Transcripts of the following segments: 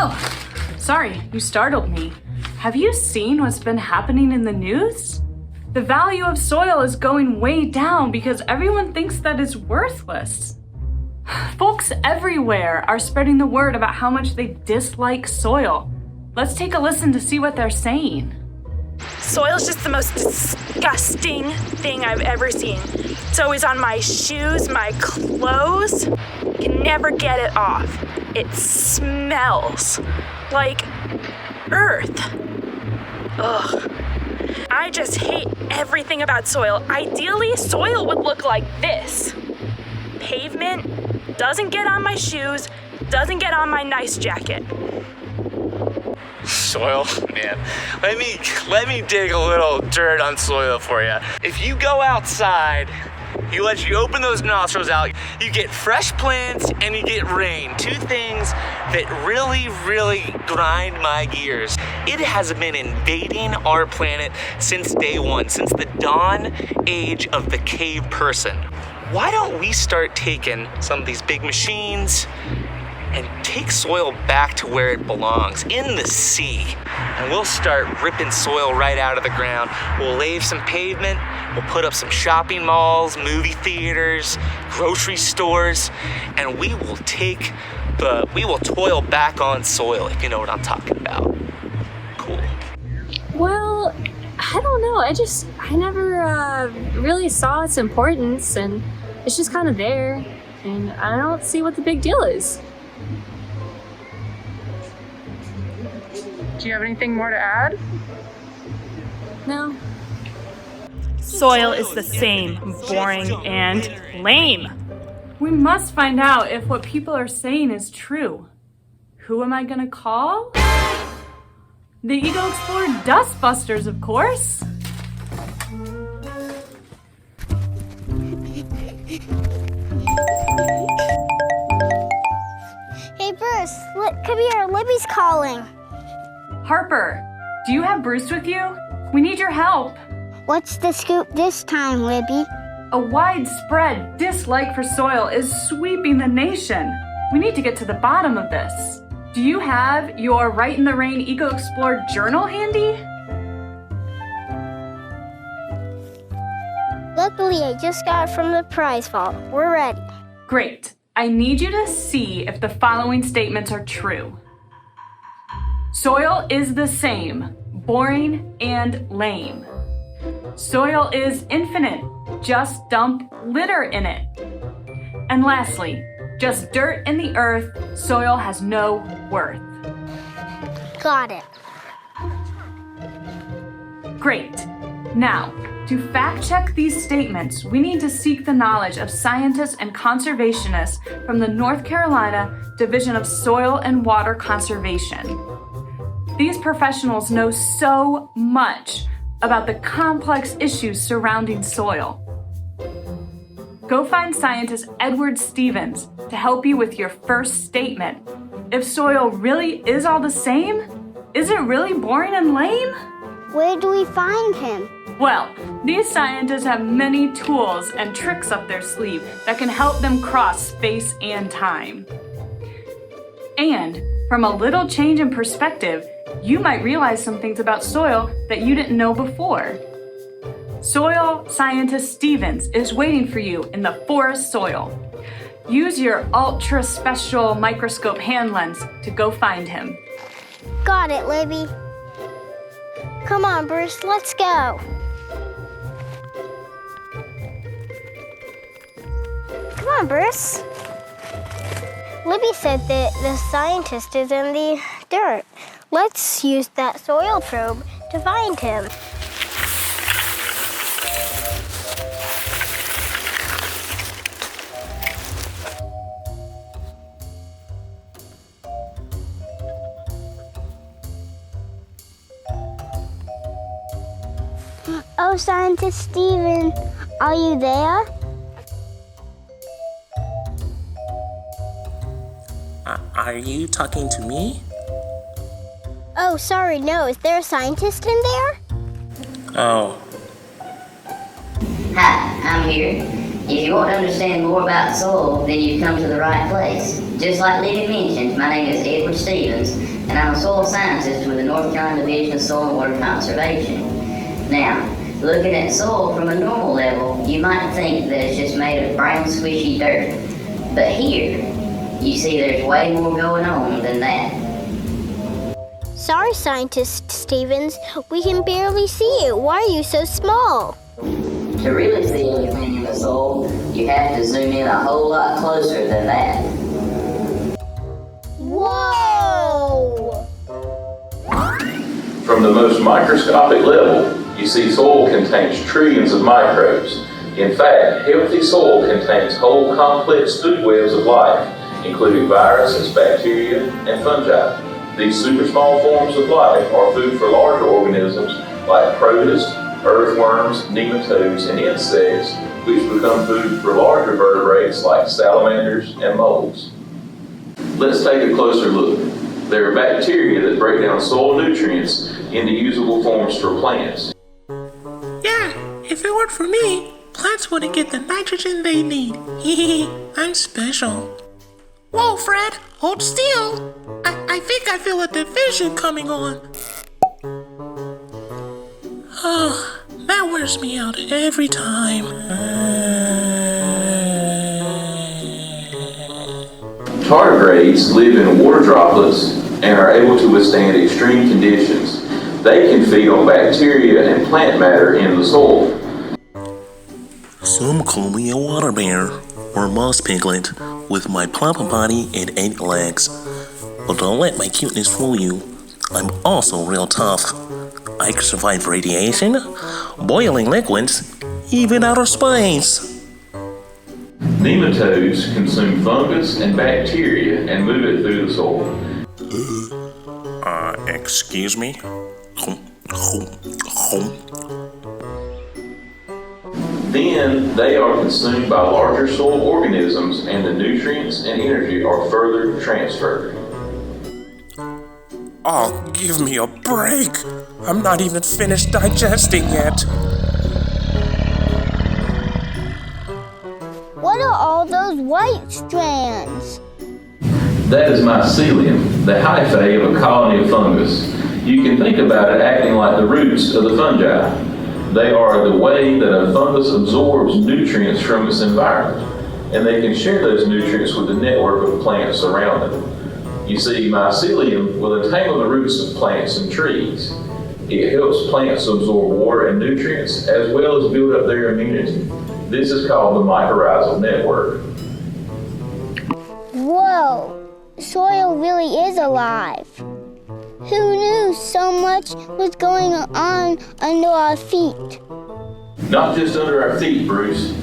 Oh, sorry, you startled me. Have you seen what's been happening in the news? The value of soil is going way down because everyone thinks that it's worthless. Folks everywhere are spreading the word about how much they dislike soil. Let's take a listen to see what they're saying. Soil's just the most disgusting thing I've ever seen. It's always on my shoes, my clothes. Can never get it off. It smells like earth. Ugh. I just hate everything about soil. Ideally, soil would look like this. Pavement doesn't get on my shoes, doesn't get on my nice jacket. Soil, man. Let me dig a little dirt on soil for you. If you go outside, you open those nostrils out, you get fresh plants and you get rain. Two things that really grind my gears. It has been invading our planet since day one, since the dawn age of the cave person. Why don't we start taking some of these big machines and take soil back to where it belongs, in the sea. And we'll start ripping soil right out of the ground. We'll lay some pavement, we'll put up some shopping malls, movie theaters, grocery stores, and we will toil back on soil, if you know what I'm talking about. Cool. Well, I don't know. I never really saw its importance, and it's just kind of there, and I don't see what the big deal is. Do you have anything more to add? No. Soil is the same, boring and lame. We must find out if what people are saying is true. Who am I gonna call? The ecoEXPLORE Dustbusters, of course. Hey Bruce, come here, Libby's calling. Harper, do you have Bruce with you? We need your help. What's the scoop this time, Libby? A widespread dislike for soil is sweeping the nation. We need to get to the bottom of this. Do you have your Right in the Rain ecoEXPLORE journal handy? Luckily, I just got it from the prize vault. We're ready. Great. I need you to see if the following statements are true. Soil is the same, boring and lame. Soil is infinite, just dump litter in it. And lastly, just dirt in the earth, soil has no worth. Got it. Great. Now, to fact check these statements, we need to seek the knowledge of scientists and conservationists from the North Carolina Division of Soil and Water Conservation. These professionals know so much about the complex issues surrounding soil. Go find scientist Edward Stevens to help you with your first statement. If soil really is all the same, is it really boring and lame? Where do we find him? Well, these scientists have many tools and tricks up their sleeve that can help them cross space and time. And from a little change in perspective, you might realize some things about soil that you didn't know before. Soil scientist Stevens is waiting for you in the forest soil. Use your ultra special microscope hand lens to go find him. Got it, Libby. Come on, Bruce, let's go. Come on, Bruce. Libby said that the scientist is in the dirt. Let's use that soil probe to find him. Oh, Scientist Steven, are you there? Are you talking to me? Oh, sorry, no. Is there a scientist in there? Oh. Hi, I'm here. If you want to understand more about soil, then you've come to the right place. Just like Libby mentioned, my name is Edward Stevens, and I'm a soil scientist with the North Carolina Division of Soil and Water Conservation. Now, looking at soil from a normal level, you might think that it's just made of brown squishy dirt. But here, you see there's way more going on than that. Sorry, Scientist Stevens. We can barely see it. Why are you so small? To really see anything in the soil, you have to zoom in a whole lot closer than that. Whoa! From the most microscopic level, you see soil contains trillions of microbes. In fact, healthy soil contains whole complex food webs of life, including viruses, bacteria, and fungi. These super small forms of life are food for larger organisms like protists, earthworms, nematodes, and insects, which become food for larger vertebrates like salamanders and moles. Let's take a closer look. There are bacteria that break down soil nutrients into usable forms for plants. Yeah, if it weren't for me, plants wouldn't get the nitrogen they need. I'm special. Whoa, Fred, hold still. I think I feel a division coming on. Oh, that wears me out every time. Tardigrades live in water droplets and are able to withstand extreme conditions. They can feed on bacteria and plant matter in the soil. Some call me a water bear or moss piglet with my plump body and 8 legs. But don't let my cuteness fool you. I'm also real tough. I can survive radiation, boiling liquids, even outer space. Nematodes consume fungus and bacteria and move it through the soil. Excuse me? Then they are consumed by larger soil organisms and the nutrients and energy are further transferred. Oh, give me a break. I'm not even finished digesting yet. What are all those white strands? That is mycelium, the hyphae of a colony of fungus. You can think about it acting like the roots of the fungi. They are the way that a fungus absorbs nutrients from its environment, and they can share those nutrients with the network of plants around them. You see, mycelium will entangle the roots of plants and trees. It helps plants absorb water and nutrients as well as build up their immunity. This is called the mycorrhizal network. Whoa! Soil really is alive. Who knew so much was going on under our feet? Not just under our feet, Bruce.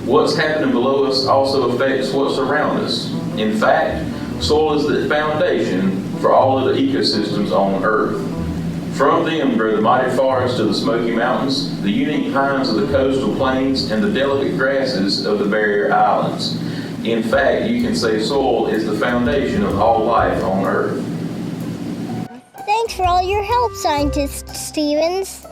What's happening below us also affects what's around us. In fact, soil is the foundation for all of the ecosystems on Earth. From them grow the mighty forests of the Smoky Mountains, the unique pines of the coastal plains, and the delicate grasses of the barrier islands. In fact, you can say soil is the foundation of all life on Earth. Thanks for all your help, Scientist Stevens.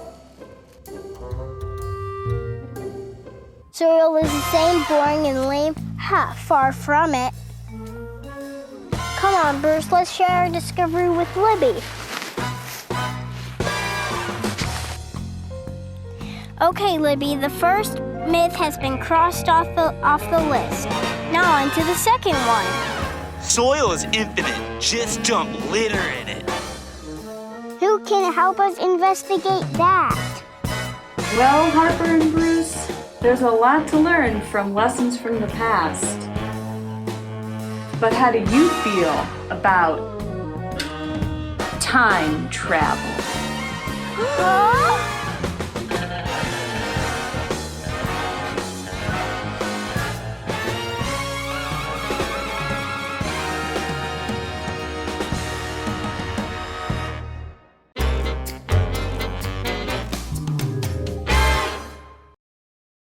Soil is the same boring and lame. Ha, far from it. Come on, Bruce, let's share our discovery with Libby. Okay, Libby, the first myth has been crossed off the list. Now on to the second one. Soil is infinite. Just dump litter in it. Who can help us investigate that? Well, Harper and Bruce, there's a lot to learn from lessons from the past. But how do you feel about time travel? Huh?